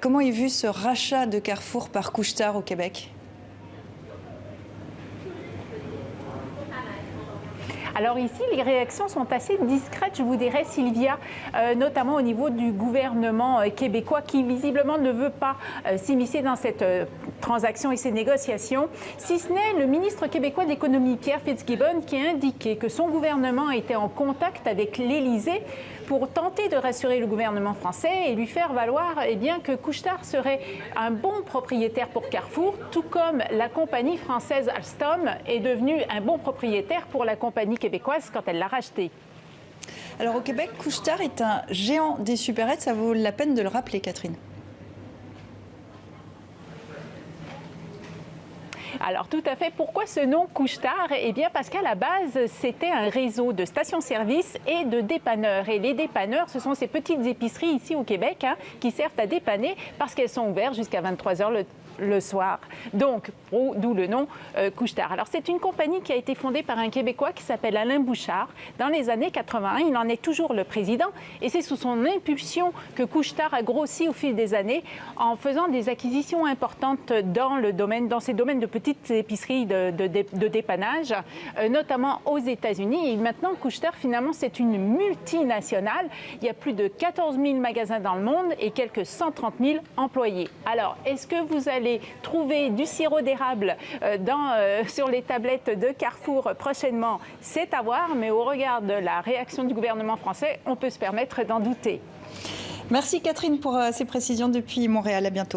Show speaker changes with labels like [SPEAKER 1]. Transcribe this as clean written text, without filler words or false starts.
[SPEAKER 1] Comment est vu ce rachat de Carrefour par Couche-Tard au Québec ?
[SPEAKER 2] Alors ici, les réactions sont assez discrètes, je vous dirais, Sylvia, notamment au niveau du gouvernement québécois qui visiblement ne veut pas s'immiscer dans cette transaction et ces négociations, si ce n'est le ministre québécois de l'économie, Pierre Fitzgibbon, qui a indiqué que son gouvernement était en contact avec l'Élysée pour tenter de rassurer le gouvernement français et lui faire valoir que Couche-Tard serait un bon propriétaire pour Carrefour, tout comme la compagnie française Alstom est devenue un bon propriétaire pour la compagnie québécoise quand elle l'a racheté.
[SPEAKER 1] Alors au Québec, Couche-Tard est un géant des supérettes, ça vaut la peine de le rappeler, Catherine.
[SPEAKER 2] Alors tout à fait. Pourquoi ce nom Couche-Tard? Eh bien parce qu'à la base, c'était un réseau de stations-service et de dépanneurs. Et les dépanneurs, ce sont ces petites épiceries ici au Québec qui servent à dépanner parce qu'elles sont ouvertes jusqu'à 23h le soir. Donc, d'où le nom Couche-Tard. Alors, c'est une compagnie qui a été fondée par un Québécois qui s'appelle Alain Bouchard. Dans les années 80, il en est toujours le président. Et c'est sous son impulsion que Couche-Tard a grossi au fil des années en faisant des acquisitions importantes dans ces domaines de petites épiceries de dépannage, notamment aux États-Unis. Et maintenant, Couche-Tard, finalement, c'est une multinationale. Il y a plus de 14 000 magasins dans le monde et quelques 130 000 employés. Alors, est-ce que vous allez trouver du sirop d'érable sur les tablettes de Carrefour prochainement? C'est à voir, mais au regard de la réaction du gouvernement français, on peut se permettre d'en douter.
[SPEAKER 1] Merci Catherine pour ces précisions depuis Montréal. À bientôt.